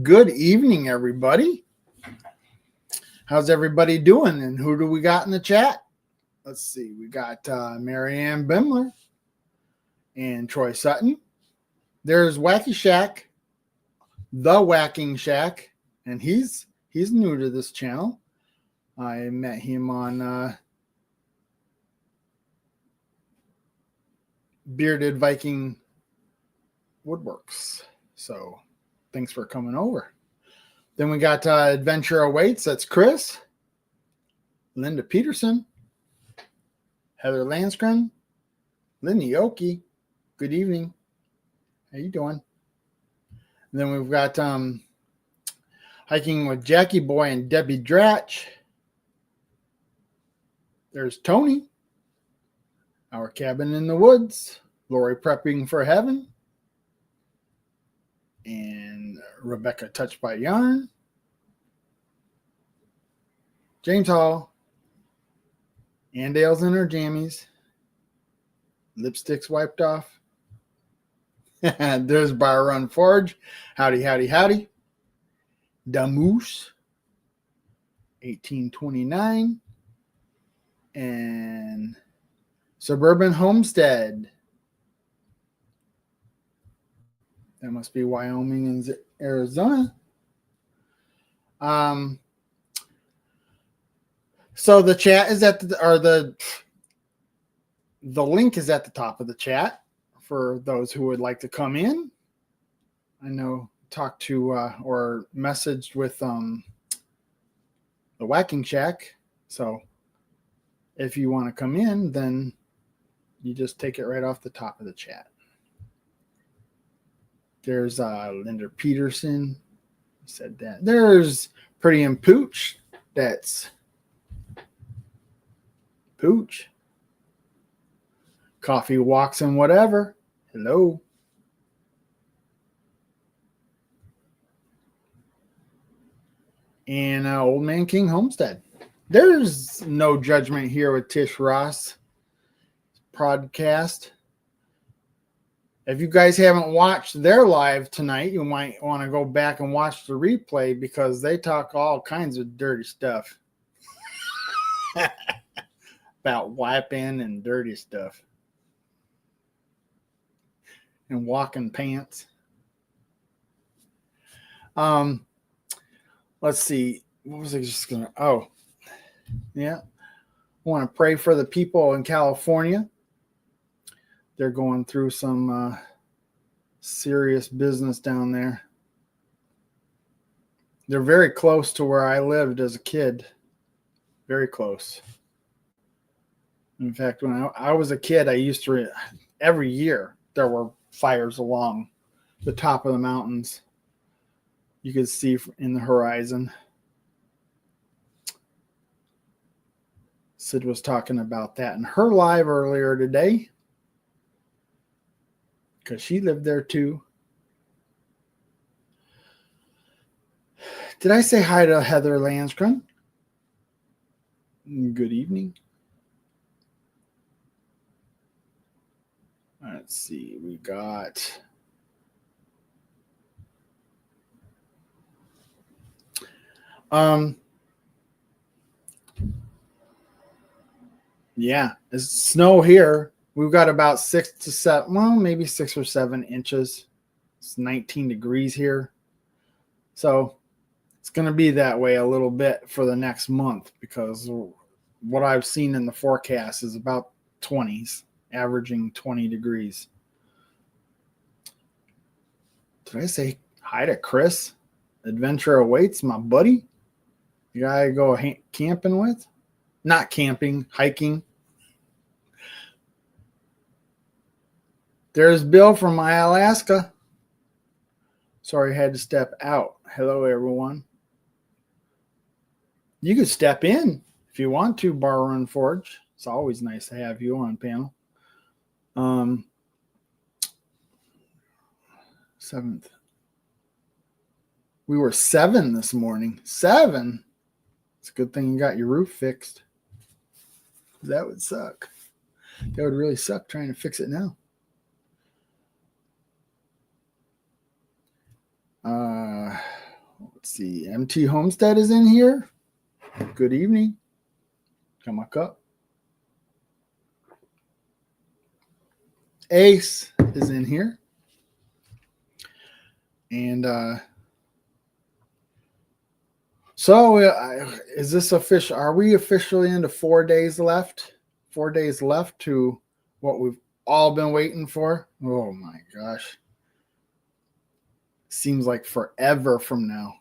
Good evening, everybody. How's everybody doing? And who do we got in the chat? Let's see. We got Marianne Bimler and Troy Sutton. There's Wacky Shack, the Whacking Shack, and he's new to this channel. I met him on Bearded Viking-WoodWorks. So thanks for coming over. Then we got Adventure Awaits. That's Chris, Linda Peterson, Heather Landskren, Lindy Oki. Good evening. How you doing? And then we've got Hiking with Jackie Boy and Debbie Dratch. There's Tony, Our Cabin in the Woods, Lori Prepping for Heaven, and Rebecca Touched by Yarn, James Hall, Andale's in her jammies, lipsticks wiped off. There's Bar Run Forge, howdy, howdy, howdy. Damoose, 1829, and Suburban Homestead. That must be Wyoming and Arizona. So the chat is at the link is at the top of the chat for those who would like to come in. I know talked to or messaged with the Whacking Shack. So if you want to come in, then you just take it right off the top of the chat. There's Linda Peterson. Said that. There's Pretty and Pooch. That's Pooch. Coffee Walks and Whatever. Hello. And Old Man King Homestead. There's no judgment here with Tish Ross podcast. If you guys haven't watched their live tonight, you might want to go back and watch the replay because they talk all kinds of dirty stuff about wiping and dirty stuff and walking pants. Let's see. What was I just going to... Oh, yeah. I want to pray for the people in California. They're going through some serious business down there. They're very close to where I lived as a kid. Very close. In fact, when I was a kid, I used to... every year, there were fires along the top of the mountains. You could see in the horizon. Sid was talking about that in her live earlier today because she lived there too. Did I say hi to Heather Landskren? Good evening. Let's see. We got... yeah, it's snow here. We've got about 6 to 7, well, maybe 6 or 7 inches. It's 19 degrees here. So it's going to be that way a little bit for the next month because what I've seen in the forecast is about 20s, averaging 20 degrees. Did I say hi to Chris? Adventure Awaits, my buddy. The guy I go camping with. Not camping, hiking. There's Bill from my Alaska. Sorry, I had to step out. Hello, everyone. You could step in if you want to, Bar Run Forge. It's always nice to have you on panel. 7th. We were 7 this morning. 7? It's a good thing you got your roof fixed. That would suck. That would really suck trying to fix it now. see, MT Homestead is in here. Good evening. Come on up. Ace is in here. And so is this official? Are we officially into 4 days left? 4 days left to what we've all been waiting for? Oh my gosh. Seems like forever from now.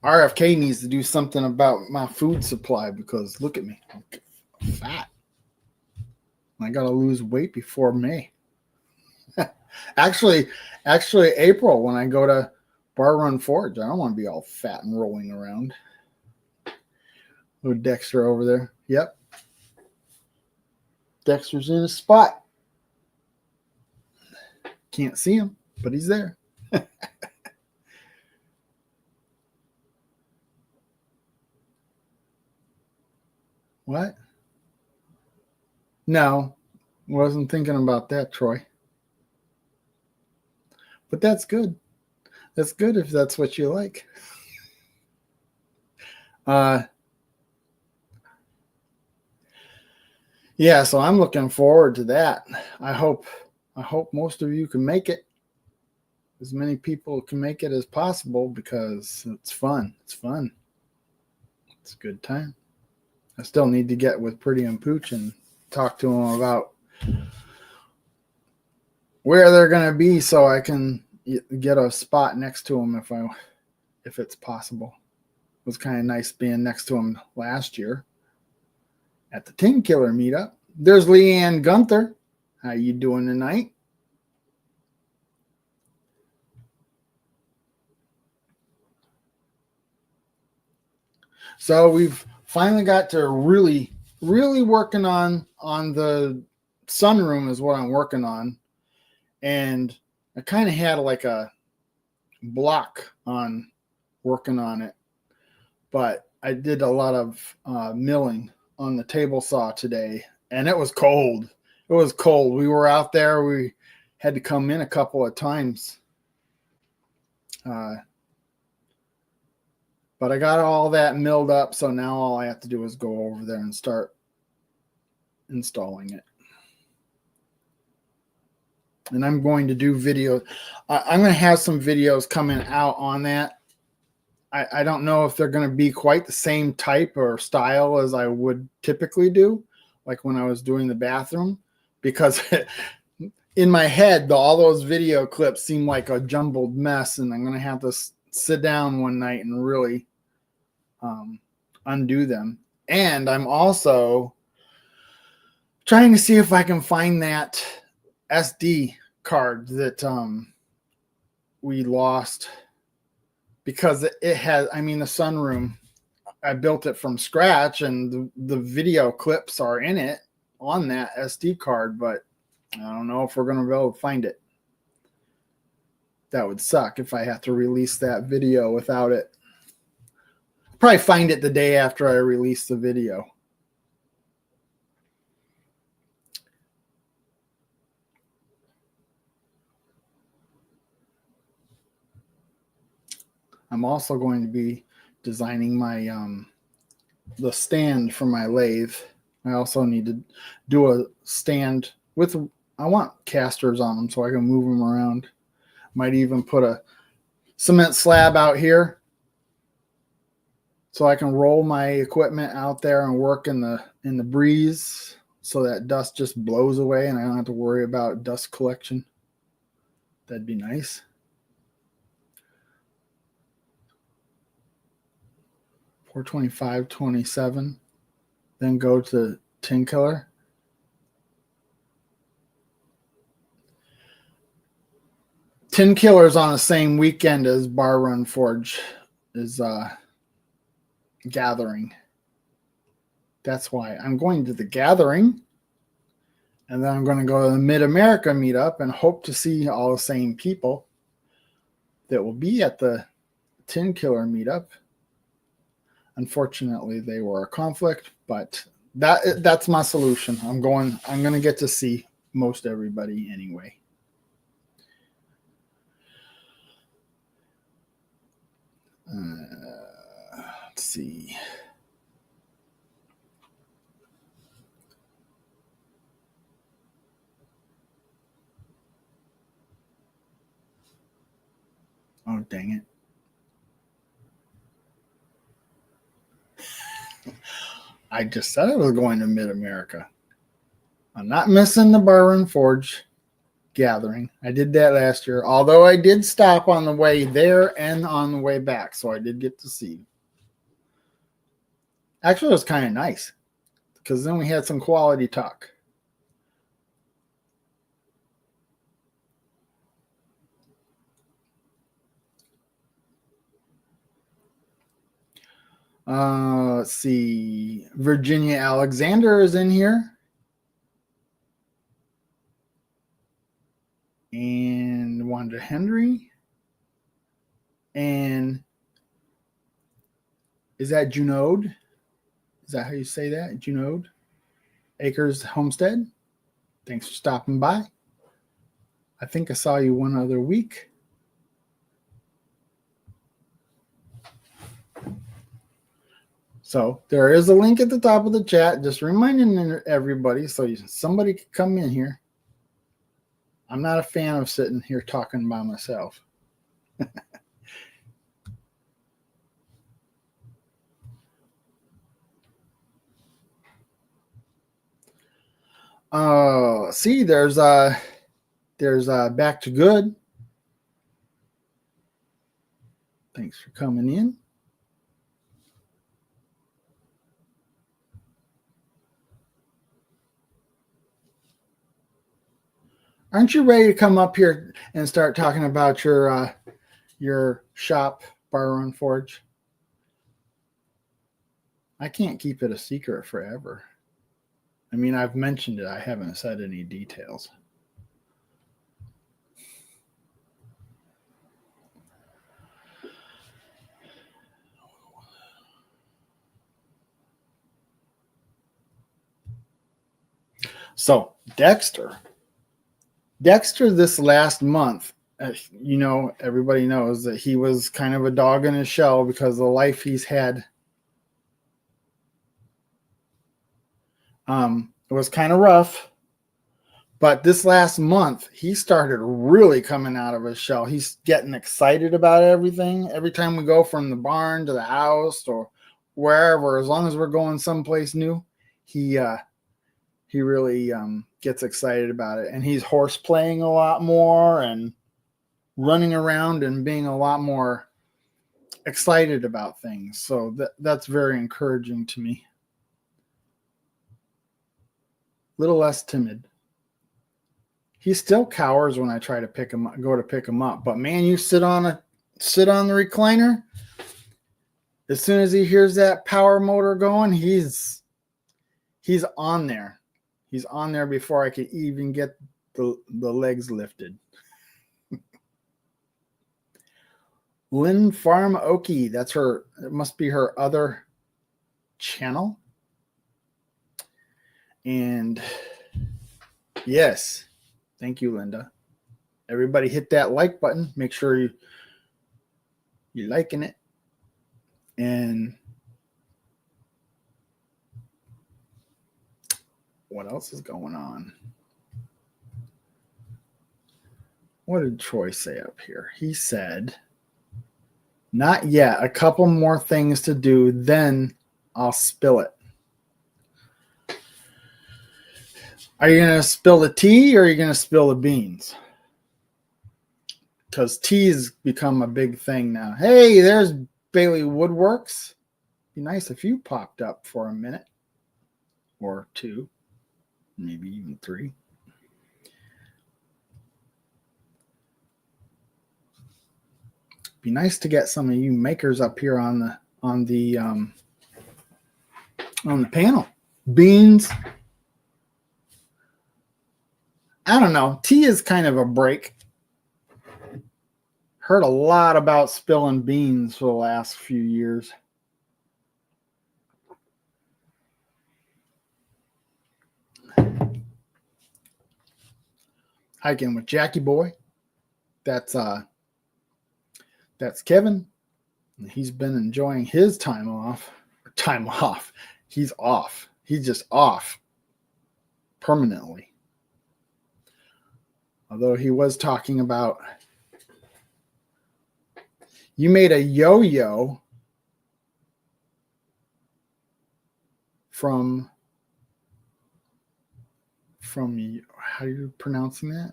RFK needs to do something about my food supply because look at me. I'm fat. I got to lose weight before May. actually, April when I go to Bar Run Forge, I don't want to be all fat and rolling around. With Dexter over there. Yep. Dexter's in a spot. Can't see him, but he's there. What? No, wasn't thinking about that, Troy. But that's good. That's good if that's what you like. Yeah, so I'm looking forward to that. I hope most of you can make it. As many people can make it as possible because it's fun. It's fun. It's a good time. I still need to get with Pretty and Pooch and talk to them about where they're going to be so I can get a spot next to them if it's possible. It was kind of nice being next to them last year at the Tin Killer meetup. There's Leanne Gunther. How you doing tonight? So we've finally got to really working on the sunroom is what I'm working on. And I kind of had like a block on working on it. But I did a lot of milling on the table saw today. And it was cold. It was cold. We were out there. We had to come in a couple of times. But I got all that milled up, so now all I have to do is go over there and start installing it. And I'm going to do videos. I'm going to have some videos coming out on that. I don't know if they're going to be quite the same type or style as I would typically do, like when I was doing the bathroom, because in my head, all those video clips seem like a jumbled mess, and I'm going to have to sit down one night and really undo them. And I'm also trying to see if I can find that SD card that we lost, because it has, I mean, the sunroom, I built it from scratch and the video clips are in it on that SD card, but I don't know if we're going to be able to find it. That would suck if I have to release that video without it. I'll probably find it the day after I release the video. I'm also going to be designing my the stand for my lathe. I also need to do a stand with, I want casters on them so I can move them around. Might even put a cement slab out here so I can roll my equipment out there and work in the breeze so that dust just blows away and I don't have to worry about dust collection. That'd be nice. $425.27. Then go to Tin Killer. Tin Killer's on the same weekend as Bar Run Forge is gathering. That's why I'm going to the gathering, and then I'm going to go to the Mid-America meetup and hope to see all the same people that will be at the Tin Killer meetup. Unfortunately, they were a conflict, but that's my solution. I'm going to get to see most everybody anyway. Let's see. Oh, dang it. I just said I was going to Mid-America. I'm not missing the Bar and Forge gathering. I did that last year, although I did stop on the way there and on the way back, so I did get to see. Actually, it was kind of nice because then we had some quality talk. Let's see. Virginia Alexander is in here. And Wanda Henry. And is that Junode? Is that how you say that? Junode? Acres Homestead. Thanks for stopping by. I think I saw you one other week. So there is a link at the top of the chat, just reminding everybody so somebody can come in here. I'm not a fan of sitting here talking by myself. See, there's Back to Good. Thanks for coming in. Aren't you ready to come up here and start talking about your shop, Bar Run Forge? I can't keep it a secret forever. I mean, I've mentioned it. I haven't said any details. So Dexter this last month, everybody knows that he was kind of a dog in his shell because of the life he's had. It was kind of rough, but this last month he started really coming out of his shell. He's getting excited about everything. Every time we go from the barn to the house or wherever, as long as we're going someplace new, he really gets excited about it. And he's horse playing a lot more and running around and being a lot more excited about things. So that's very encouraging to me. A little less timid. He still cowers when I try to go to pick him up. But man, you sit on the recliner. As soon as he hears that power motor going, he's on there. He's on there before I could even get the legs lifted. Lynn Farm Okie, that's her. It must be her other channel. And yes, thank you, Linda. Everybody hit that like button. Make sure you're liking it. And what else is going on? What did Troy say up here? He said, not yet. A couple more things to do, then I'll spill it. Are you going to spill the tea or are you going to spill the beans? Because tea's become a big thing now. Hey, there's Viking-WoodWorks. Be nice if you popped up for a minute or two, maybe even 3. Be nice to get some of you makers up here on the panel. Beans. I don't know. Tea is kind of a break. Heard a lot about spilling beans for the last few years. Hiking with Jackie Boy. That's Kevin. He's been enjoying his time off. Time off. He's off. He's just off permanently. Although he was talking about, you made a yo-yo from how are you pronouncing that?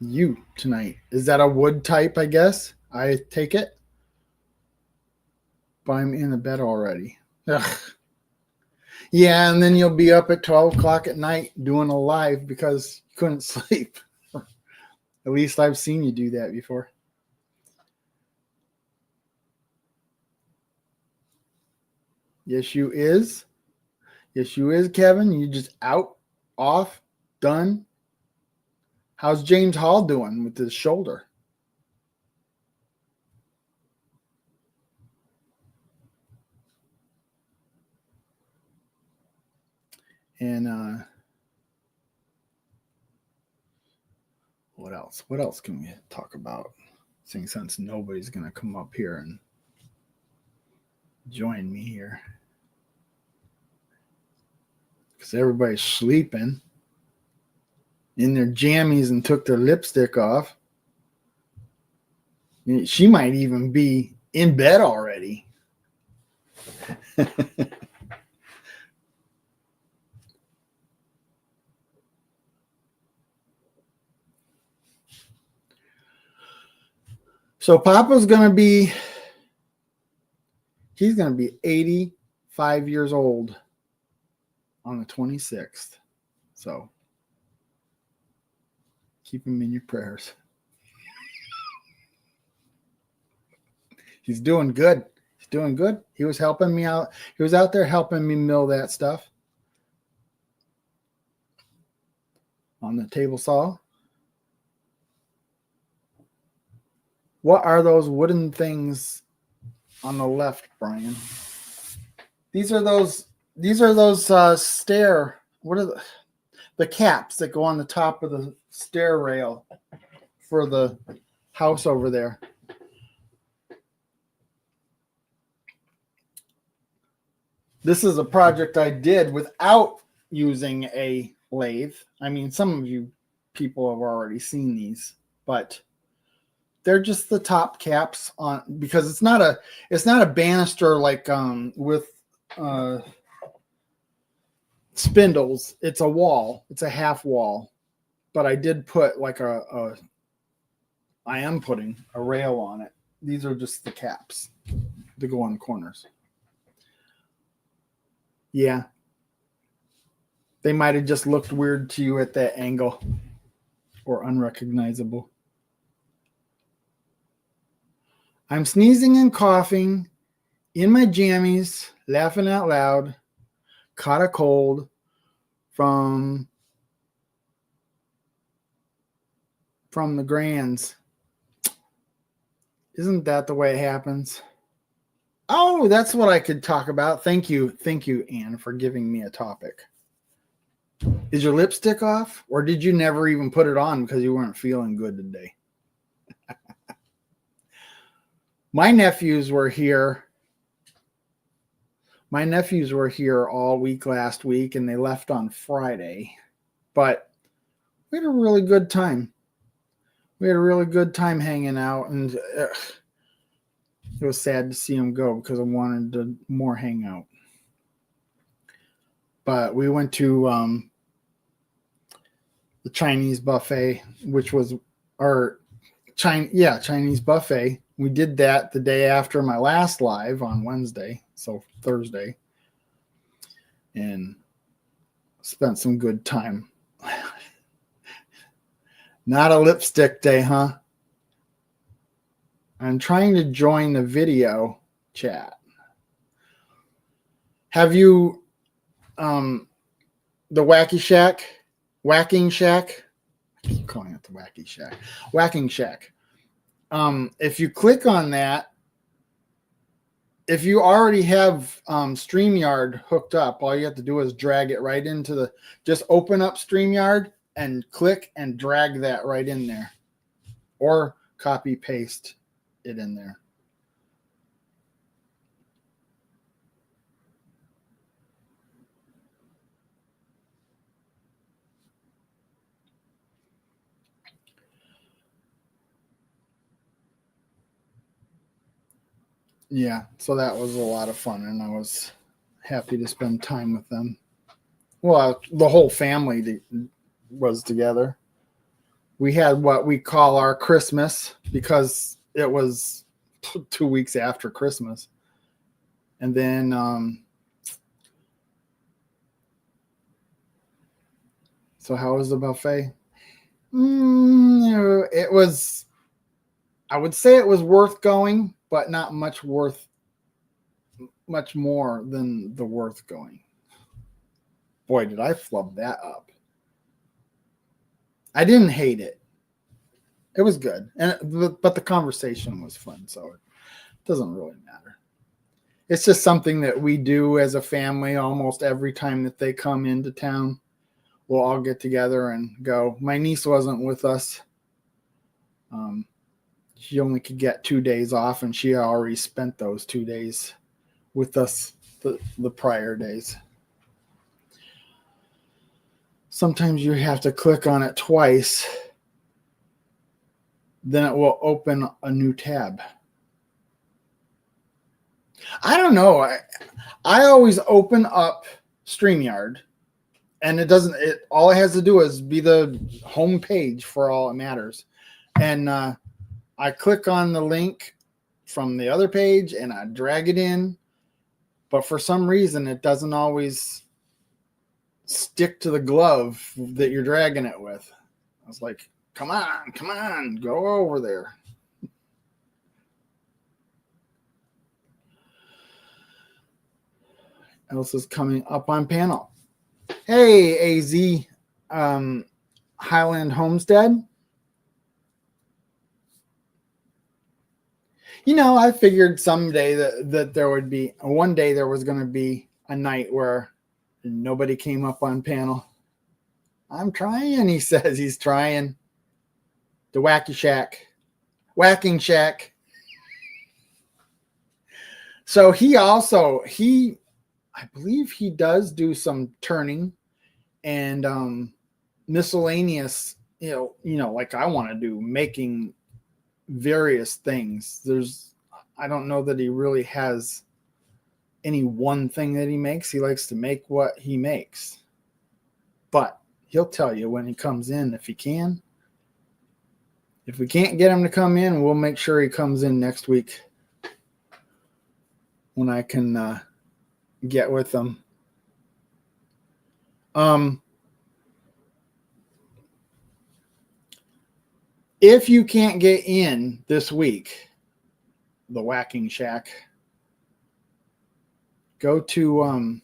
You tonight. Is that a wood type, I guess? I take it. But I'm in the bed already. Ugh. Yeah, and then you'll be up at 12 o'clock at night doing a live because you couldn't sleep. At least I've seen you do that before. Yes, you is. Yes, you is, Kevin. You just out, off, done. How's James Hall doing with his shoulder? And what else? What else can we talk about? Since nobody's going to come up here and join me here. Because everybody's sleeping in their jammies and took their lipstick off. She might even be in bed already. So Papa's going to be, he's going to be 85 years old on the 26th. So keep him in your prayers. He's doing good. He's doing good. He was helping me out. He was out there helping me mill that stuff on the table saw. What are those wooden things on the left, Brian? These are those stair. What are the caps that go on the top of the stair rail for the house over there? This is a project I did without using a lathe. I mean, some of you people have already seen these, but they're just the top caps on, because it's not a banister like with spindles. It's a wall. It's a half wall. But I did put like I am putting a rail on it. These are just the caps to go on the corners. Yeah. They might have just looked weird to you at that angle or unrecognizable. I'm sneezing and coughing in my jammies, laughing out loud, caught a cold from the grands. Isn't that the way it happens? Oh, that's what I could talk about. Thank you, Anne, for giving me a topic. Is your lipstick off, or did you never even put it on because you weren't feeling good today? My nephews were here. My nephews were here all week last week, and they left on Friday. But we had a really good time. We had a really good time hanging out, and it was sad to see them go because I wanted to more hang out. But we went to the Chinese buffet, which was Chinese buffet. We did that the day after my last live on Wednesday, so Thursday, and spent some good time. Not a lipstick day, huh? I'm trying to join the video chat. Have you, the Whacking Shack? I keep calling it the Wacky Shack. Whacking Shack. If you click on that, if you already have StreamYard hooked up, all you have to do is drag it right into just open up StreamYard and click and drag that right in there, or copy paste it in there. Yeah, so that was a lot of fun, and I was happy to spend time with them. Well, the whole family was together. We had what we call our Christmas because it was 2 weeks after Christmas. And then so how was the buffet? It was, I would say it was worth going, but not much more than the worth going. Boy, did I flub that up. I didn't hate it. It was good. But the conversation was fun, so it doesn't really matter. It's just something that we do as a family almost every time that they come into town. We'll all get together and go. My niece wasn't with us. She only could get 2 days off, and she already spent those 2 days with us the prior days. Sometimes you have to click on it twice. Then it will open a new tab. I don't know. I always open up StreamYard, and all it has to do is be the home page for all it matters. And I click on the link from the other page and I drag it in. But for some reason, it doesn't always stick to the glove that you're dragging it with. I was like, come on, go over there. Else is coming up on panel. Hey, AZ Highland Homestead. I figured someday that there would be one day there was going to be a night where nobody came up on panel. I'm trying, he says. He's trying. The Whacking Shack. So I believe he does do some turning and miscellaneous, like I want to do, making various things. I don't know that he really has any one thing that he makes. He likes to make what he makes. But he'll tell you when he comes in if he can. If we can't get him to come in, we'll make sure he comes in next week when I can get with him. If you can't get in this week, the Whacking Shack, go to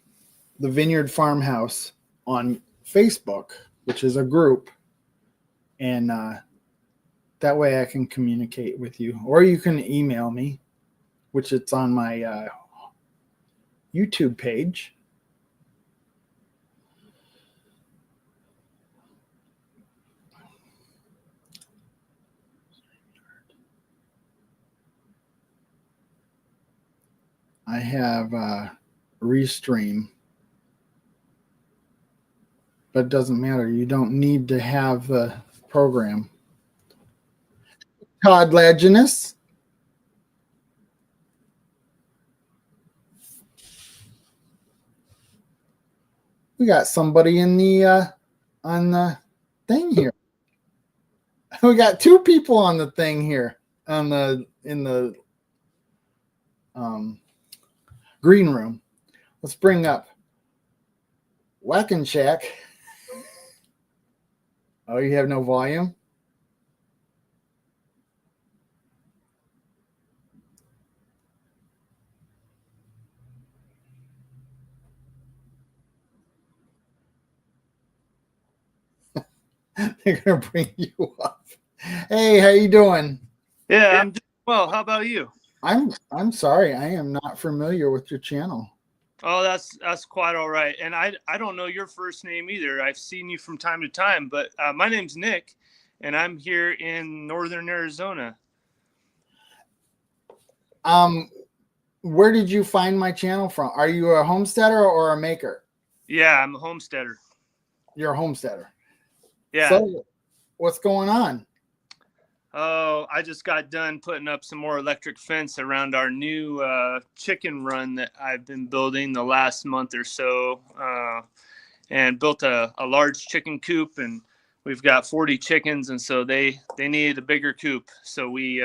the Vineyard Farmhouse on Facebook, which is a group, and that way I can communicate with you. Or you can email me, which it's on my YouTube page. I have Restream, but it doesn't matter. You don't need to have the program. Todd Laginus. We got somebody in the on the thing here. We got 2 people on the thing here in the green room. Let's bring up Whacking Shack. Oh, you have no volume? They're gonna bring you up. Hey, how you doing? Yeah, I'm doing well. How about you? I'm sorry, I am not familiar with your channel. Oh, that's quite all right. And I don't know your first name either. I've seen you from time to time, but my name's Nick, and I'm here in northern Arizona. Where did you find my channel from? Are you a homesteader or a maker? Yeah, I'm a homesteader. You're a homesteader. Yeah. So, what's going on? Oh, I just got done putting up some more electric fence around our new chicken run that I've been building the last month or so, and built a large chicken coop, and we've got 40 chickens, and so they needed a bigger coop. So we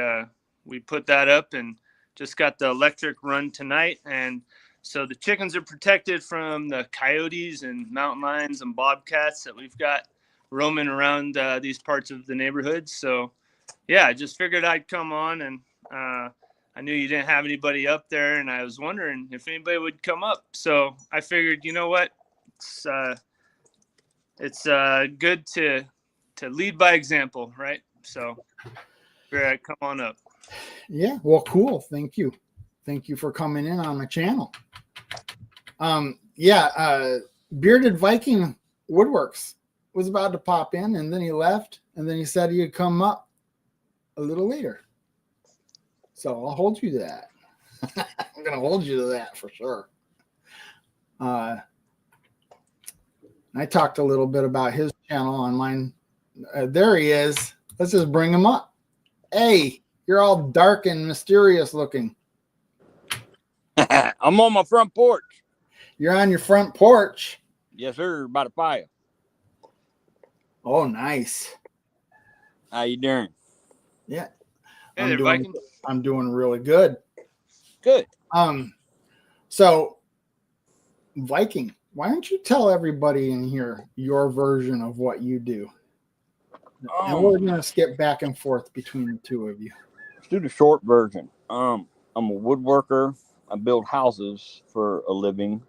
put that up and just got the electric run tonight, and so the chickens are protected from the coyotes and mountain lions and bobcats that we've got roaming around these parts of the neighborhood. So yeah, I just figured I'd come on, and I knew you didn't have anybody up there, and I was wondering if anybody would come up. So I figured, you know what, it's good to lead by example, right? So figured I'd come on up. Yeah, well, cool. Thank you for coming in on my channel. Bearded Viking Woodworks was about to pop in, and then he left, and then he said he'd come up a little later. So I'll hold you to that. I'm going to hold you to that for sure. I talked a little bit about his channel on mine. There he is. Let's just bring him up. Hey, you're all dark and mysterious looking. I'm on my front porch. You're on your front porch. Yes, sir. By the fire. Oh, nice. How you doing? Yeah. Hey there, Viking. I'm doing really good. Good. So Viking, why don't you tell everybody in here your version of what you do? And we're going to skip back and forth between the two of you. Let's do the short version. I'm a woodworker. I build houses for a living.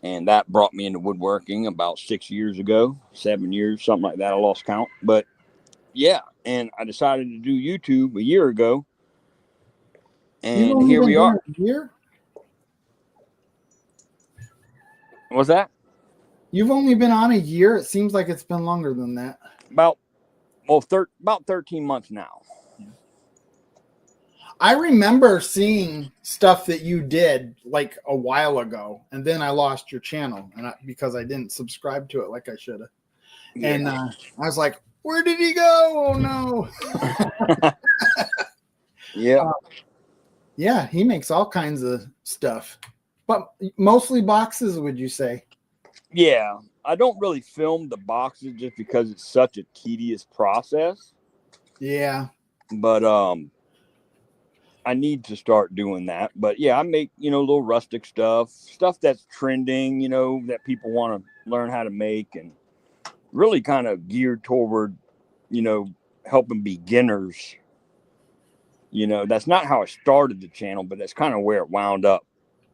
And that brought me into woodworking about 6 years ago, 7 years, something like that. I lost count. But yeah, and I decided to do YouTube a year ago. And here we are. A year? What's that? You've only been on a year? It seems like it's been longer than that. About 13 months now. I remember seeing stuff that you did like a while ago, and then I lost your channel because I didn't subscribe to it like I should have. Yeah. And I was like, where did he go? Oh, no. Yeah. Yeah, he makes all kinds of stuff, but mostly boxes, would you say? Yeah. I don't really film the boxes just because it's such a tedious process. Yeah. But I need to start doing that. But yeah, I make, little rustic stuff that's trending, that people want to learn how to make, and really kind of geared toward, helping beginners. That's not how I started the channel, but that's kind of where it wound up,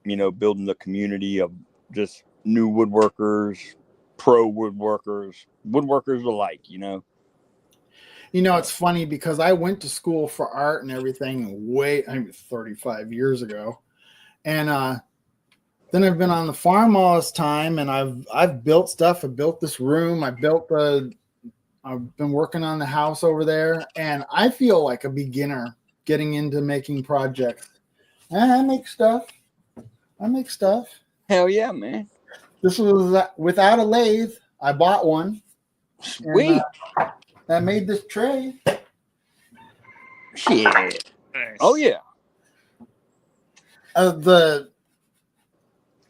building the community of just new woodworkers, pro woodworkers alike, It's funny because I went to school for art and everything 35 years ago. And then I've been on the farm all this time, and I've built stuff. I built this room. I've been working on the house over there, and I feel like a beginner getting into making projects. And I make stuff. Hell yeah, man. This was without a lathe. I bought one. Sweet. And, I made this tray. Shit. Nice. Oh yeah.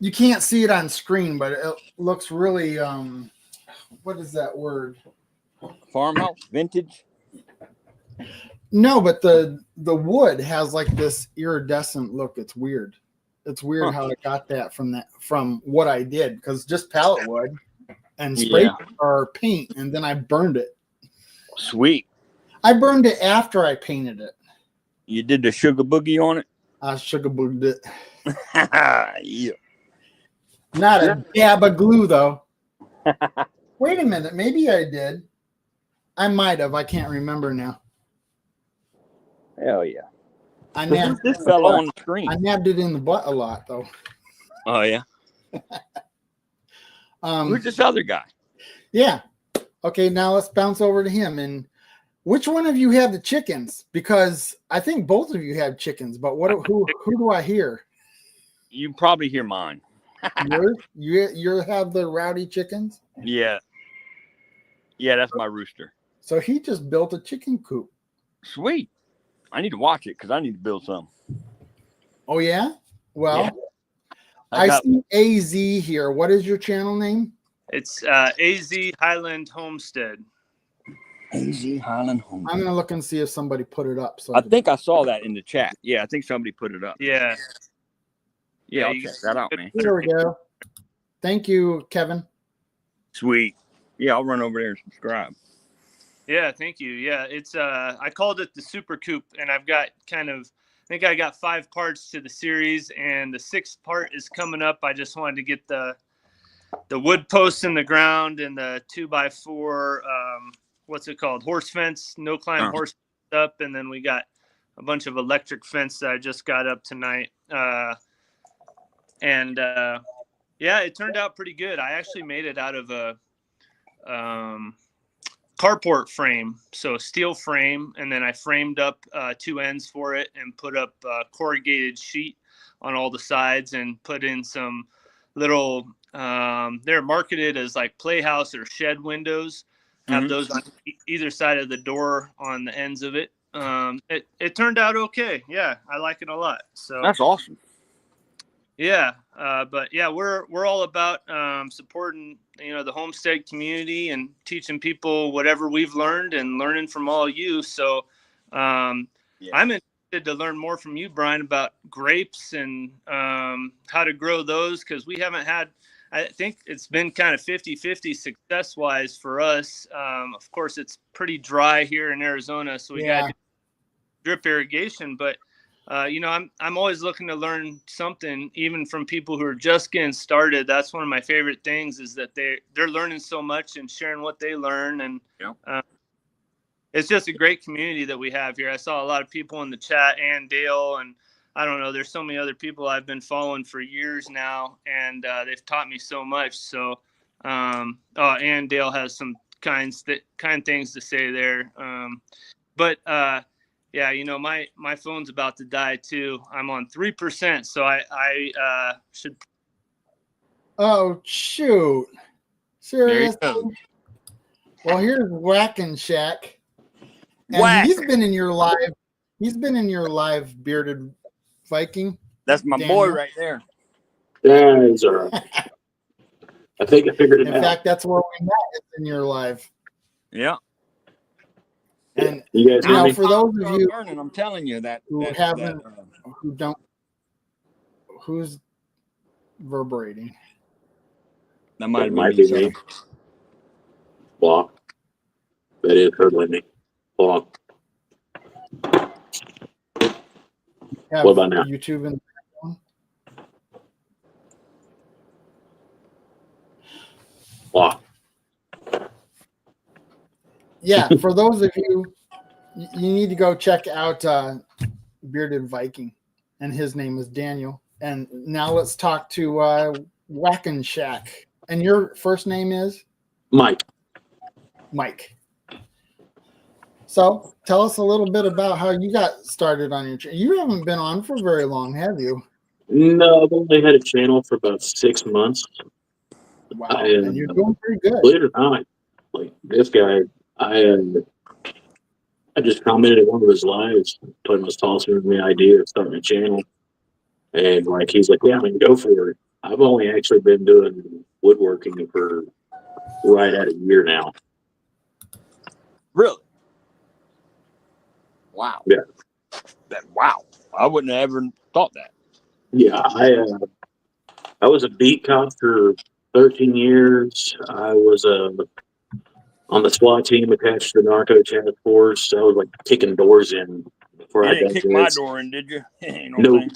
You can't see it on screen, but it looks really what is that word? Farmhouse vintage. No, but the wood has like this iridescent look. It's weird. It's weird how I got that from what I did, because just pallet wood and spray or paint, and then I burned it. Sweet. I burned it after I painted it. You did the sugar boogie on it? I sugar booged it. Yeah. Not a dab of glue, though. Wait a minute. Maybe I did. I might have. I can't remember now. Hell yeah. This fell on the screen. I nabbed it in the butt a lot, though. Oh, yeah. Who's this other guy? Yeah. Okay, now let's bounce over to him. And which one of you have the chickens? Because I think both of you have chickens, but who do I hear? You probably hear mine. You have the rowdy chickens? Yeah. Yeah, that's my rooster. So he just built a chicken coop. Sweet. I need to watch it because I need to build some. Oh yeah. Well, Yeah. I see AZ here. What is your channel name? It's AZ Highland Homestead. AZ Highland Home. I'm gonna look and see if somebody put it up. So I think I saw that in the chat. Yeah, I think somebody put it up. Yeah. Yeah, I'll check that out, man. Here we go. Thank you, Kevin. Sweet. Yeah, I'll run over there and subscribe. Yeah, thank you. Yeah, it's I called it the Super Coop, and I've got I think I got 5 parts to the series, and the 6th part is coming up. I just wanted to get the wood posts in the ground and the 2x4 what's it called, horse fence, no climb horse up, and then we got a bunch of electric fence that I just got up tonight. Yeah, it turned out pretty good. I actually made it out of a carport frame, so a steel frame, and then I framed up 2 ends for it and put up corrugated sheet on all the sides and put in some little they're marketed as like playhouse or shed windows. Have those on either side of the door on the ends of it. It turned out okay. Yeah, I like it a lot. So that's awesome. Yeah, but yeah, we're all about supporting the homestead community and teaching people whatever we've learned and learning from all you. So I'm interested to learn more from you, Brian, about grapes and how to grow those, because we haven't had. I think it's been kind of 50-50 success-wise for us. Of course, it's pretty dry here in Arizona, so we got drip irrigation. But I'm always looking to learn something, even from people who are just getting started. That's one of my favorite things, is that they're learning so much and sharing what they learn. And it's just a great community that we have here. I saw a lot of people in the chat, and Dale, and I don't know, there's so many other people I've been following for years now, and they've taught me so much. So, and Dale has some kind things to say there. Yeah, my phone's about to die too. I'm on 3%, so I should. Oh shoot! Seriously? Well, here's Whack-and-Shack, and he's been in your live. He's been in your live, bearded Viking. That's my boy right there. That's all right. I think I figured it out. In fact, that's where we met. It's in your live. Yeah. And you guys for those of you learning, I'm telling you who's vibrating. That might be me. Block. That is hurdling me. Block. What about now? YouTube and block. Yeah, for those of you, you need to go check out Bearded Viking, and his name is Daniel. And now let's talk to Whack-and-Shack. And your first name is? Mike. Mike. So tell us a little bit about how you got started on your channel. You haven't been on for very long, have you? No, I've only had a channel for about 6 months. Wow, and you're doing pretty good. Believe it or not, like this guy, I just commented in one of his lives, told him I was tossing him the idea of starting a channel. And like he's like, yeah, I mean, go for it. I've only actually been doing woodworking for right at a year now. Really? Wow. Yeah. Wow. I wouldn't have ever thought that. Yeah, I was a beat cop for 13 years. I was on the SWAT team attached to the narco task force. I was like kicking doors in before I got kick my door in, did you? No.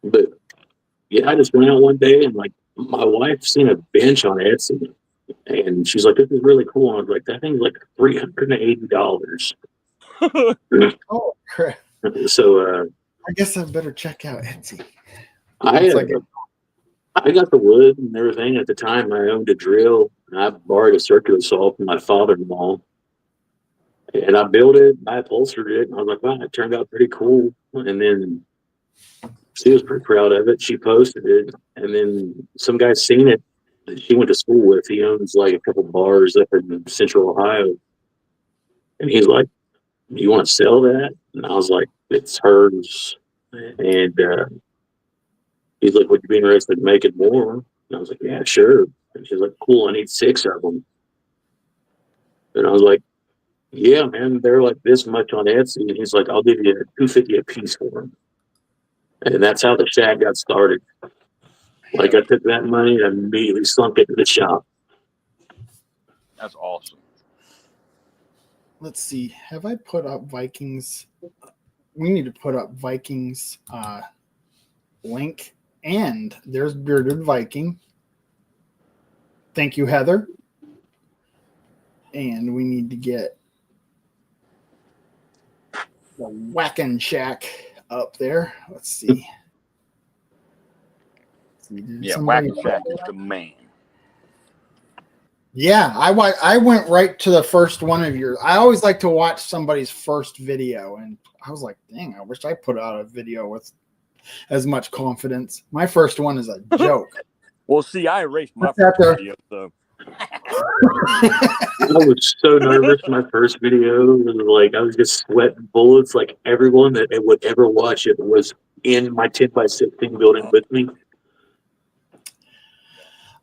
But yeah, I just went out one day and like my wife seen a bench on Etsy, and she's like, "This is really cool." And I was like, "That thing's like $380." Oh crap! So I guess I better check out Etsy. I got the wood and everything. At the time, I owned a drill, and I borrowed a circular saw from my father-in-law, and I built it. I upholstered it, and I was like, "Wow, it turned out pretty cool." And then she was pretty proud of it. She posted it, and then some guy seen it that she went to school with. He owns like a couple bars up in Central Ohio, And he's like, "Do you want to sell that?" And I was like, "It's hers." And he's like, "Would you be interested in making more?" And I was like, "Yeah, sure." And she's like, "Cool, I need 6 of them." And I was like, "Yeah, man, they're like this much on Etsy." And he's like, "I'll give you $250 a piece for them." And that's how the shack got started. Like, I took that money and immediately sunk it to the shop. That's awesome. Let's see. Have I put up Vikings? We need to put up Vikings link. And there's Bearded Viking. Thank you, Heather. And we need to get the Whacking Shack up there. Let's see. Yeah, Whacking Shack is the man. Yeah, I went right to the first one of yours. I always like to watch somebody's first video, and I was like, dang, I wish I put out a video with as much confidence. My first one is a joke. Well, see, I erased my first video, so. I was so nervous my first video. Like, I was just sweating bullets. Like, everyone that would ever watch it was in my 10x16 building with me.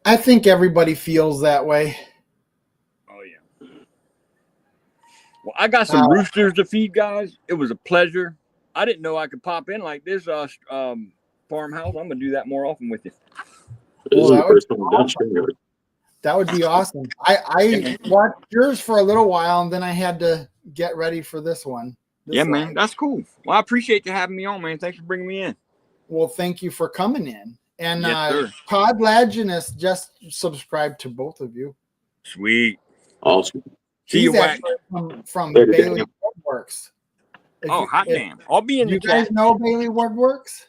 I think everybody feels that way. Oh, yeah. Well, I got some roosters to feed, guys. It was a pleasure. I didn't know I could pop in like this farmhouse. I'm going to do that more often with you. Well, that would be awesome. I watched yours for a little while, and then I had to get ready for this one. Man, that's cool. Well, I appreciate you having me on, man. Thanks for bringing me in. Well, thank you for coming in. And yes, Todd Laginus just subscribed to both of you. Sweet. Awesome. See you, Whack. From Viking-WoodWorks. Oh, hot damn. I'll be in the chat. You guys know Viking-WoodWorks?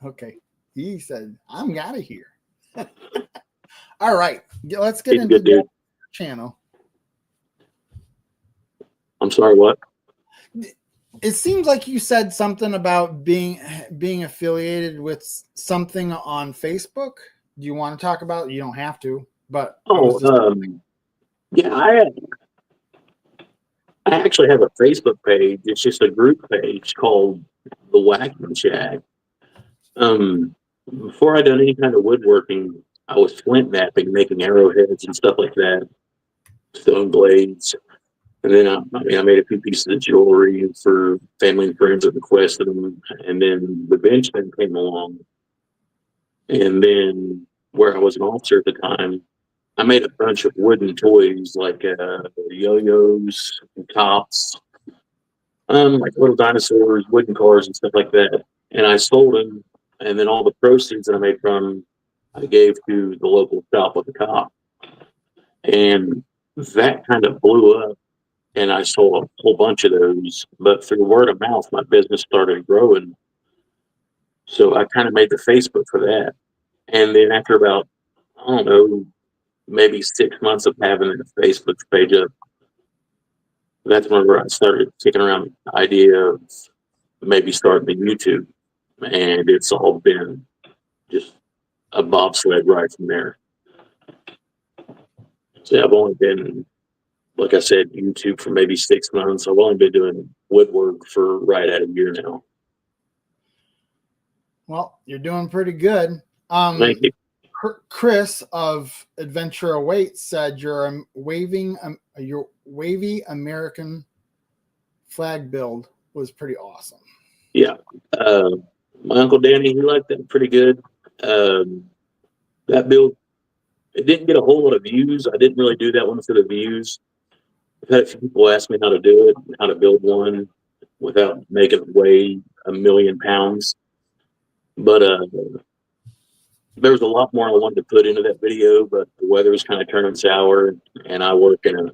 Okay. He said, I'm out of here. All right. Let's get into the channel. I'm sorry, what? It seems like you said something about being affiliated with something on Facebook. Do you want to talk about it? You don't have to, but yeah, I actually have a Facebook page. It's just a group page called The Whacking Shack. Before I done any kind of woodworking, I was flint knapping, making arrowheads and stuff like that, stone blades. And then I made a few pieces of jewelry for family and friends that requested them. And then the benchman came along. And then where I was an officer at the time, I made a bunch of wooden toys like yo-yos and tops, like little dinosaurs, wooden cars and stuff like that. And I sold them. And then all the proceeds that I made from them, I gave to the local shop with the cop. And that kind of blew up. And I sold a whole bunch of those. But through word of mouth, my business started growing. So I kind of made the Facebook for that. And then after about, I don't know, maybe 6 months of having a Facebook page up, that's whenever I started kicking around the idea of maybe starting a YouTube. And it's all been just a bobsled right from there. So I've only been, like I said, YouTube for maybe 6 months. I've only been doing woodwork for right at a year now. Well, you're doing pretty good. Thank you. Chris of Adventure Awaits said your wavy American flag build was pretty awesome. Yeah. My Uncle Danny, he liked that pretty good. That build, it didn't get a whole lot of views. I didn't really do that one for the views. I've had a few people ask me how to do it, how to build one without making it weigh 1,000,000 pounds. But there was a lot more I wanted to put into that video, but the weather was kind of turning sour, and I work in a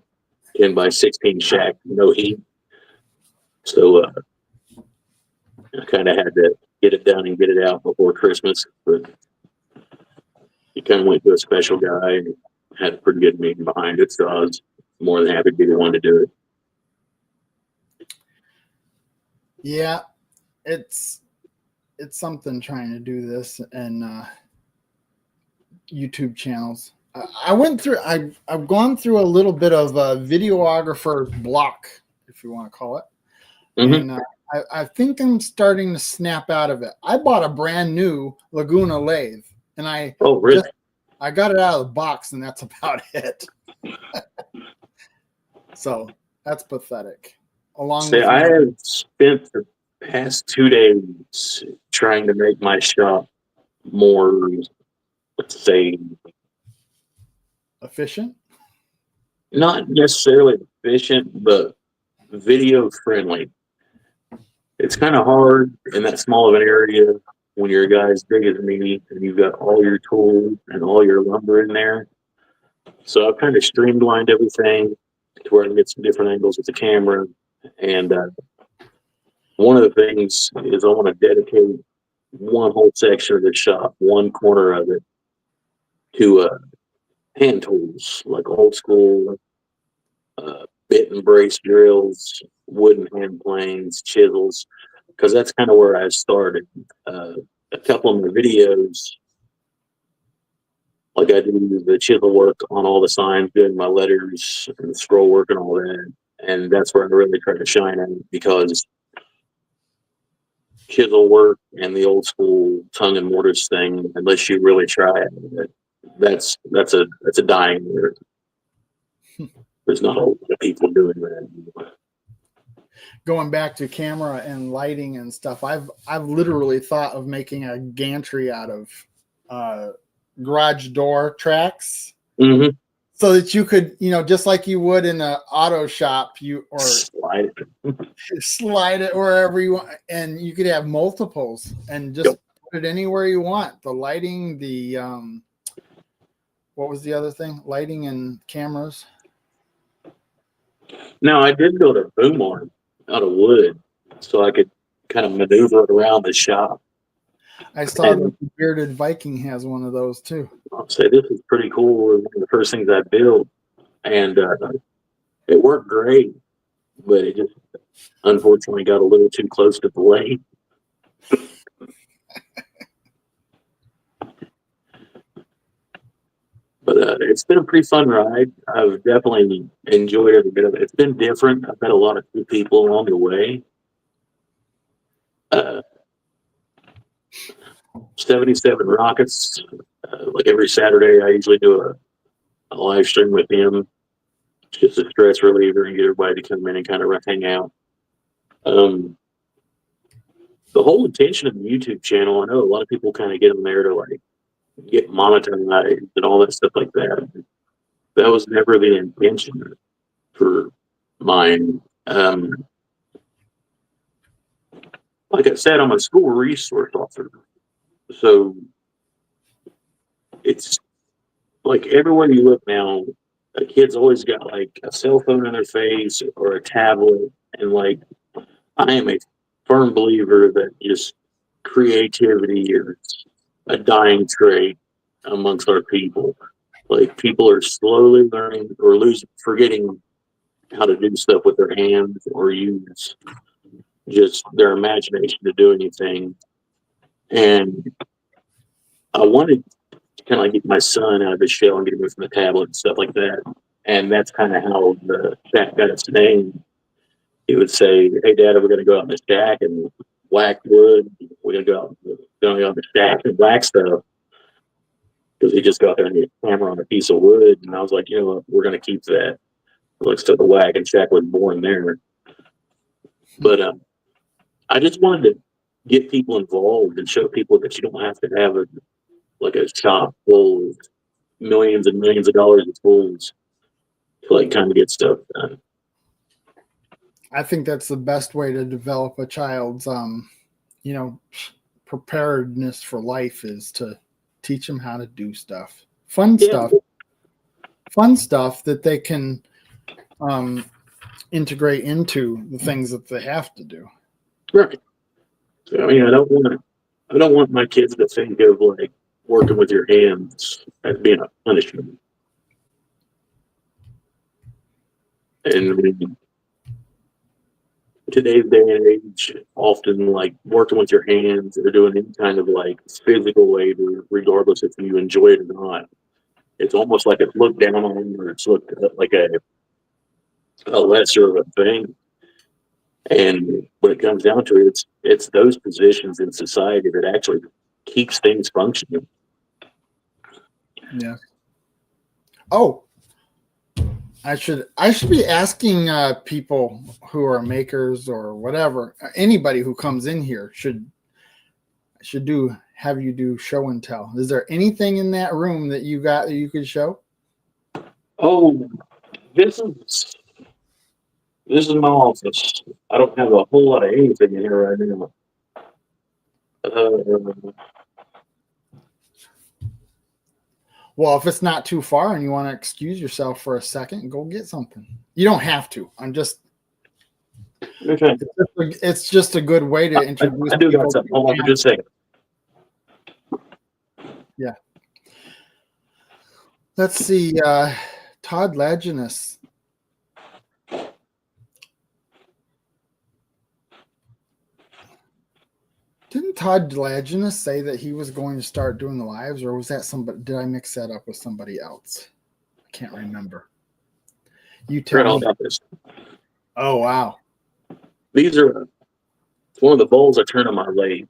10x16 shack, no heat. So I kind of had to get it done and get it out before Christmas. But he kind of went to a special guy and had a pretty good meeting behind it, so I was more than happy to be the one to do it. Yeah, it's something trying to do this and YouTube channels. I went through. I've gone through a little bit of a videographer's block, if you want to call it, Mm-hmm. and I think I'm starting to snap out of it. I bought a brand new Laguna lathe, and Oh, really? I got it out of the box, and that's about it. So that's pathetic. Along See, with I have spent the past 2 days trying to make my shop more, let's say, efficient. not necessarily efficient, but video friendly. It's kind of hard in that small of an area when you're a guy as big as me and you've got all your tools and all your lumber in there. So I've kind of streamlined everything to where I can get some different angles with the camera. And one of the things is I want to dedicate one whole section of the shop, one corner of it, to hand tools, like old school bit and brace drills, wooden hand planes, chisels, because that's kind of where I started. A couple of my videos, like I do the chisel work on all the signs, doing my letters and scroll work and all that. And that's where I really try to shine at it, because chisel work and the old school tongue and mortise thing, unless you really try it, that's a dying art. There's not a lot of people doing that. Going back to camera and lighting and stuff, I've literally thought of making a gantry out of garage door tracks, Mm-hmm. so that you could, just like you would in an auto shop, slide it wherever you want, and you could have multiples and just put it anywhere you want. The lighting, the what was the other thing? Lighting and cameras. Now, I did build a boom arm out of wood so I could kind of maneuver it around the shop. I saw that the Bearded Viking has one of those too. I'll say this is pretty cool. It was one of the first things I built, and it worked great, but it just unfortunately got a little too close to the lake. But it's been a pretty fun ride. I've definitely enjoyed every bit of it. It's been different. I've met a lot of cool people along the way. 77 Rockets. Like every Saturday, I usually do a live stream with him. It's just a stress reliever and get everybody to come in and kind of hang out. The whole intention of the YouTube channel, I know a lot of people kind of get in there to like get monetized and all that stuff like that. That was never the intention for mine. Like I said, I'm a school resource officer. So it's like everywhere you look now, a kid's always got like a cell phone in their face or a tablet. And like, I am a firm believer that just creativity is a dying trait amongst our people. Like, people are slowly learning or forgetting how to do stuff with their hands or use just their imagination to do anything. And I wanted to kind of like get my son out of his shell and get him from the tablet and stuff like that. And that's kind of how the shack got its name. He would say, "Hey, Dad, we're going to go out in the shack and whack wood. We're going to go out in the shack and whack stuff." Because he just got there and get a camera on a piece of wood. And I was like, you know what, we're going to keep that. Looks to the whack and shack was born there. But I just wanted to get people involved and show people that you don't have to have a shop full of millions and millions of dollars of tools to like kind of get stuff done. I think that's the best way to develop a child's, preparedness for life, is to teach them how to do stuff, fun stuff that they can integrate into the things that they have to do. Right. So, I mean, I don't want my kids to think of like working with your hands as being a punishment. And I mean, today's day and age, often like working with your hands or doing any kind of like physical labor, regardless if you enjoy it or not, it's almost like it's looked down on, or it's looked at like a lesser of a thing. And when it comes down to it, it's those positions in society that actually keeps things functioning. Yeah. Oh, I should be asking people who are makers or whatever, anybody who comes in here should have you do show and tell. Is there anything in that room that you got that you could show? Oh, this is my office. I don't have a whole lot of anything in here right now. Well, if it's not too far and you want to excuse yourself for a second, go get something. You don't have to. I'm just. Okay. It's just a good way to introduce. I do got something. Hold on for just a second. Yeah. Let's see. Todd Laginus. Didn't Todd Laginus say that he was going to start doing the lives, or was that somebody? Did I mix that up with somebody else? I can't remember. You tell me. About this. Oh, wow. These are one of the bowls I turn on my lathe.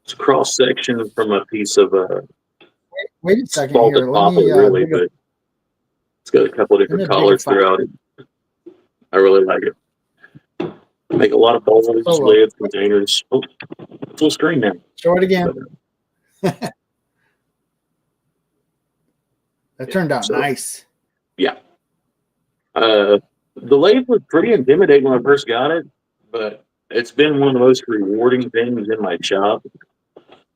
It's a cross section from a piece of Wait a second salted here. Let papa, me really, but it's got a couple of different colors throughout it. I really like it. I make a lot of bowls, lids, containers. Oh, full screen now. Show it again. That turned out nice. Yeah. The lathe was pretty intimidating when I first got it, but it's been one of the most rewarding things in my shop.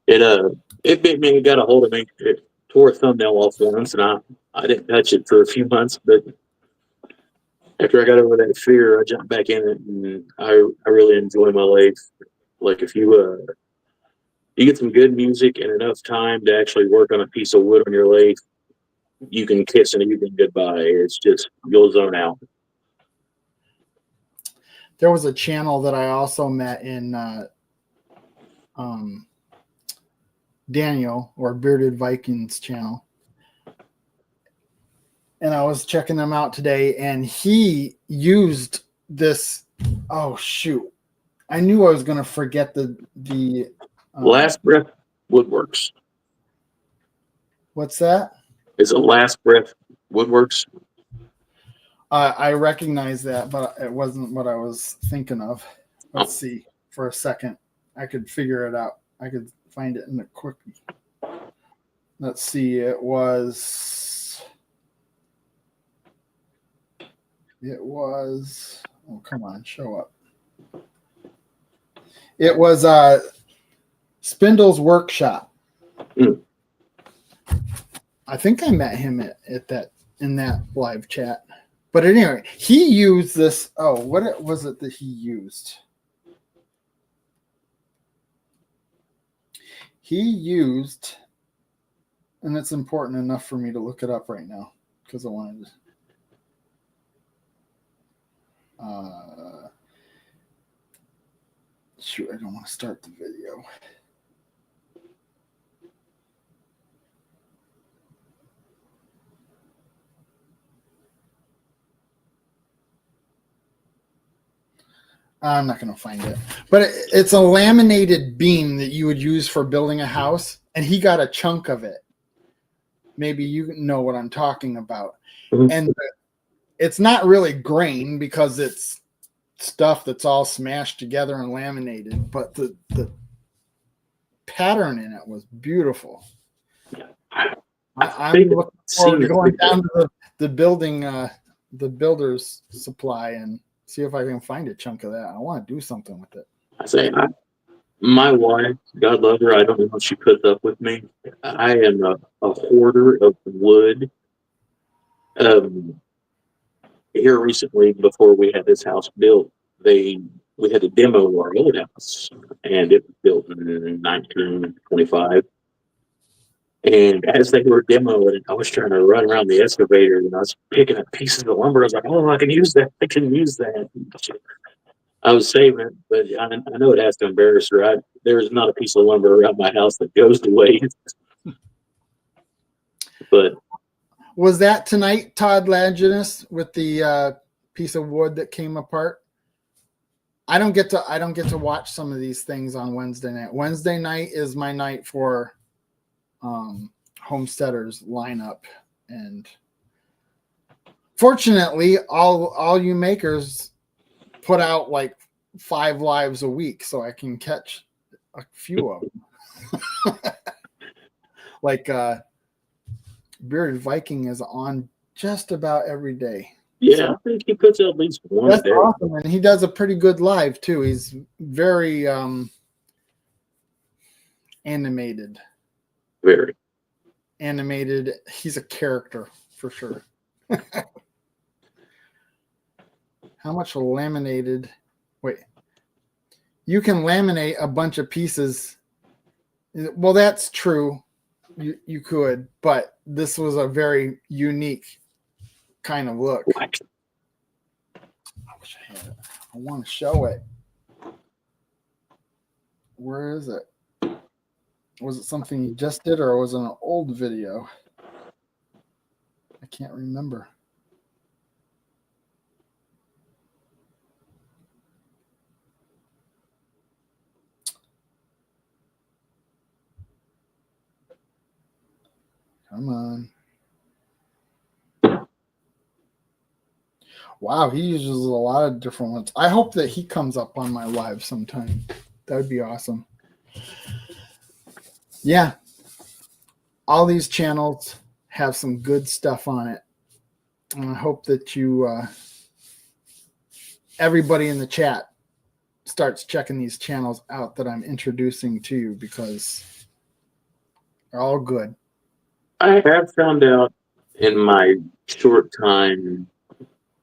It bit me and got a hold of me. It tore a thumbnail off once, and I didn't touch it for a few months, but after I got over that fear, I jumped back in it, and I really enjoy my lathe. Like if you get some good music and enough time to actually work on a piece of wood on your lathe, you can kiss an evening goodbye. It's just, you'll zone out. There was a channel that I also met in Daniel, or Bearded Vikings channel. And I was checking them out today, and he used this. Oh, shoot. I knew I was going to forget the Last Breath Woodworks. What's that? Is it Last Breath Woodworks? I recognize that, but it wasn't what I was thinking of. Let's see for a second. I could figure it out. I could find it in a quick. Let's see. It was. Oh, come on, show up. It was Spindle's Workshop. Mm. I think I met him in that live chat. But anyway, he used this. Oh, what was it that he used? He used, and it's important enough for me to look it up right now because I wanted to. Shoot, I don't want to start the video. I'm not going to find it, but it's a laminated beam that you would use for building a house, and he got a chunk of it. Maybe you know what I'm talking about. Mm-hmm. And it's not really grain because it's stuff that's all smashed together and laminated, but the pattern in it was beautiful. I'm looking forward to going down to the building, the builder's supply, and see if I can find a chunk of that. I want to do something with it. I say, my wife, God love her, I don't know if she puts up with me. I am a hoarder of wood. Here recently, before we had this house built, we had to demo our old house, and it was built in 1925. And as they were demoing it, I was trying to run around the excavator, and I was picking up pieces of lumber. I was like, "Oh, I can use that! I can use that!" I was saving it, but I know it has to embarrass her. there's not a piece of lumber around my house that goes to waste. But was that tonight, Todd Laginus, with the piece of wood that came apart? I don't get to watch some of these things on Wednesday night. Wednesday night is my night for homesteaders lineup, and fortunately, all you makers put out like 5 lives a week, so I can catch a few of them. Like Bearded Viking is on just about every day. yeah, So, I think he puts out at least one that's day. awesome, and he does a pretty good live too. He's very animated. Very. Animated. He's a character for sure. How much laminated? Wait, you can laminate a bunch of pieces. Well, that's true. You could, but this was a very unique kind of look. What? I wish I had it. I want to show it. Where is it? Was it something you just did, or was it an old video? I can't remember. Come on. Wow, he uses a lot of different ones. I hope that he comes up on my live sometime. That would be awesome. Yeah. All these channels have some good stuff on it. And I hope that you, everybody in the chat starts checking these channels out that I'm introducing to you, because they're all good. I have found out in my short time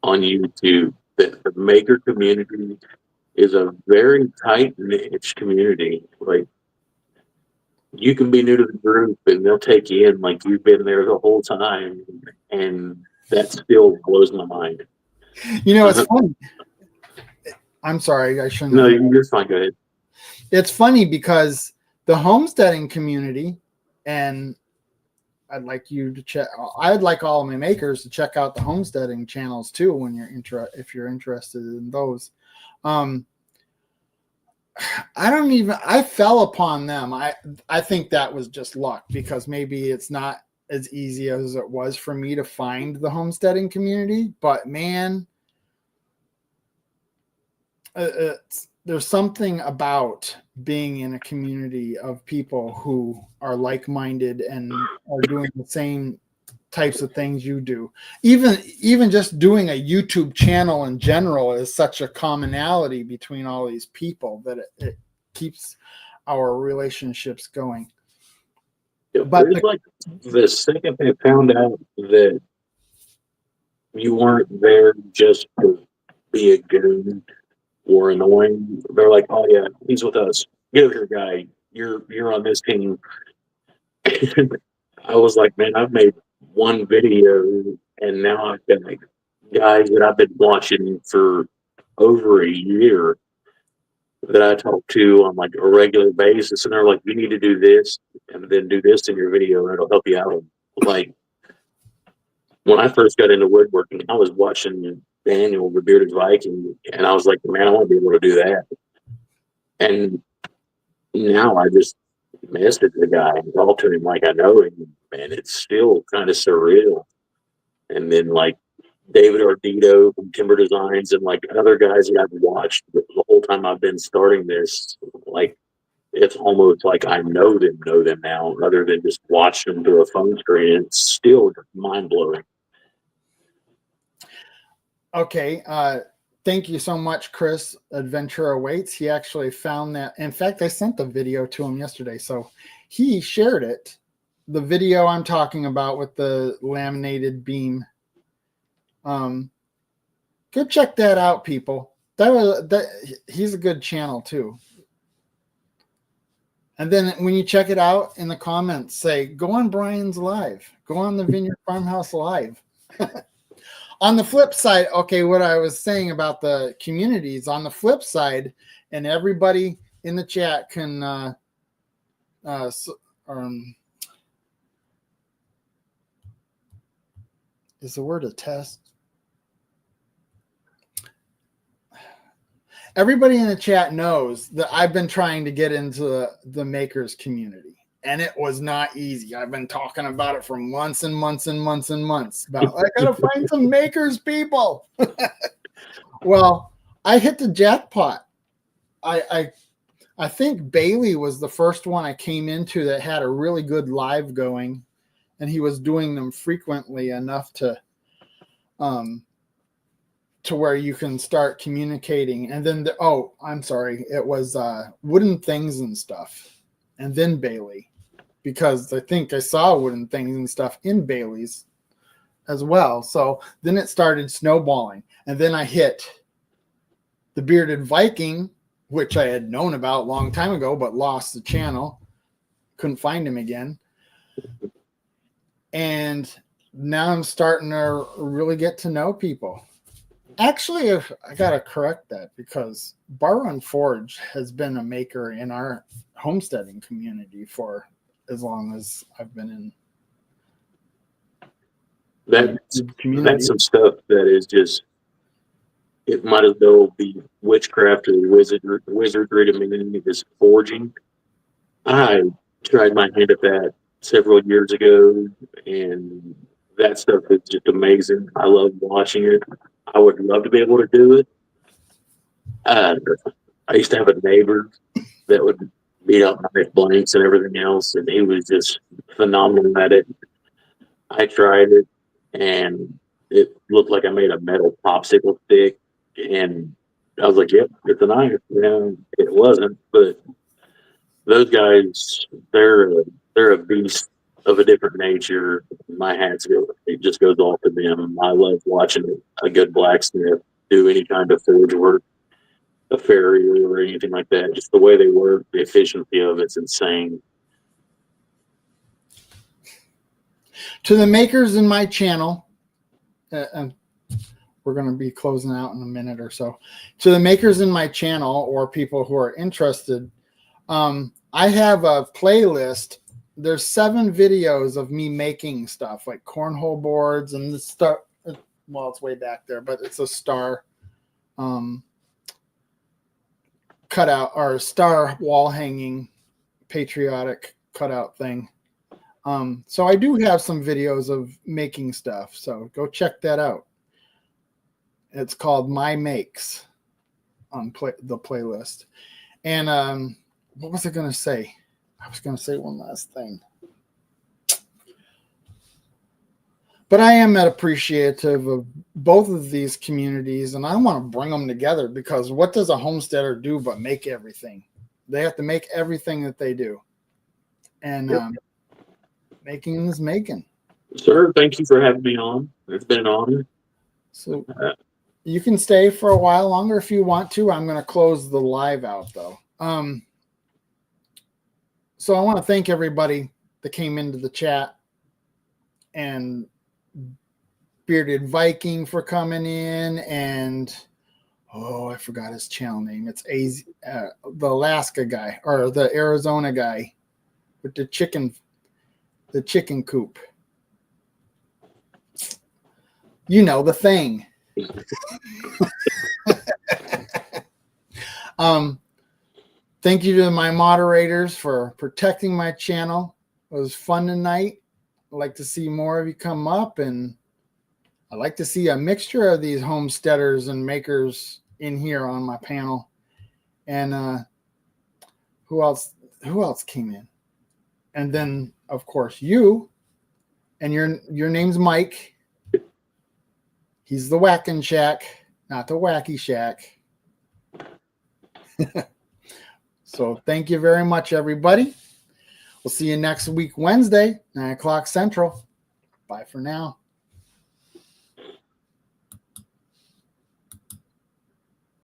on YouTube that the maker community is a very tight niche community. Like, you can be new to the group and they'll take you in like you've been there the whole time, and that still blows my mind. You know, it's funny. I'm sorry, I shouldn't. No, you're fine. Go ahead. It's funny because the homesteading community, and I'd like you to check. I'd like all of my makers to check out the homesteading channels too when you're if you're interested in those. I fell upon them. I think that was just luck, because maybe it's not as easy as it was for me to find the homesteading community, but man, there's something about being in a community of people who are like-minded and are doing the same types of things you do. Even just doing a YouTube channel in general is such a commonality between all these people that it keeps our relationships going. Yeah, but like the second they found out that you weren't there just to be a goon or annoying, they're like, "Oh yeah, he's with us. Get over here, guy. You're on this team." I was like, "Man, I've made one video, and now I've got like guys that I've been watching for over a year that I talk to on like a regular basis, and they're like, you need to do this and then do this in your video, and it'll help you out." Like, when I first got into woodworking, I was watching Daniel, the Bearded Viking, and I was like, man, I want to be able to do that. And now I just message the guy and talk to him like I know him, and it's still kind of surreal. And then like David Ardito from Timber Designs and like other guys that I've watched the whole time I've been starting this, like it's almost like I know them now, rather than just watch them through a phone screen. It's still mind blowing. Okay. Thank you so much, Chris. Adventure awaits. He actually found that. In fact, I sent the video to him yesterday, so he shared it. The video I'm talking about with the laminated beam. Go check that out, people. He's a good channel too. And then when you check it out in the comments, say, go on Brian's live. Go on the Vineyard Farmhouse live. On the flip side, okay, what I was saying about the communities, on the flip side, and everybody in the chat can is the word attest? Everybody in the chat knows that I've been trying to get into the makers community, and it was not easy. I've been talking about it for months and months and months and months about, I gotta find some makers people. Well, I hit the jackpot. I think Bailey was the first one I came into that had a really good live going, and he was doing them frequently enough to where you can start communicating. And then I'm sorry, it was Wooden Things and Stuff, and then Bailey, because I think I saw Wooden Things and Stuff in Bailey's as well. So then it started snowballing, and then I hit the Bearded Viking, which I had known about a long time ago, but lost the channel. Couldn't find him again. And now I'm starting to really get to know people. Actually, I got to correct that, because Bar Run Forge has been a maker in our homesteading community for as long as I've been in the community. That's some stuff that is just, it might as well be witchcraft or wizardry to me, is forging. I tried my hand at that several years ago, and that stuff is just amazing. I love watching it. I would love to be able to do it. I used to have a neighbor that would beat up knife blanks and everything else, and he was just phenomenal at it. I tried it, and it looked like I made a metal popsicle stick, and I was like, "Yep, it's a knife." Yeah, it wasn't, but those guys, they're a beast of a different nature. My hats go, it just goes off to them. I love watching a good blacksmith do any kind of forge work, a farrier or anything like that. Just the way they work, the efficiency of it's insane. To the makers in my channel, and we're going to be closing out in a minute or so. To the makers in my channel, or people who are interested, I have a playlist. There's 7 videos of me making stuff like cornhole boards and the star. Well, it's way back there, but it's a star cutout, or star wall hanging patriotic cutout thing. So I do have some videos of making stuff. So go check that out. It's called My Makes on the playlist. And what was I going to say? I was going to say one last thing. But I am appreciative of both of these communities, and I want to bring them together, because what does a homesteader do but make everything? They have to make everything that they do. And making is making. Sir, thank you for having me on. It's been an honor. So you can stay for a while longer if you want to. I'm going to close the live out, though. So I want to thank everybody that came into the chat, and Bearded Viking for coming in, and I forgot his channel name. It's the Alaska guy, or the Arizona guy with the chicken coop. You know, the thing. Thank you to my moderators for protecting my channel. It was fun tonight. I'd like to see more of you come up, and I'd like to see a mixture of these homesteaders and makers in here on my panel. And who else came in? And then, of course, you, and your name's Mike. He's the Whacking Shack, not the Wacky Shack. So thank you very much, everybody. We'll see you next week, Wednesday, 9 o'clock Central. Bye for now.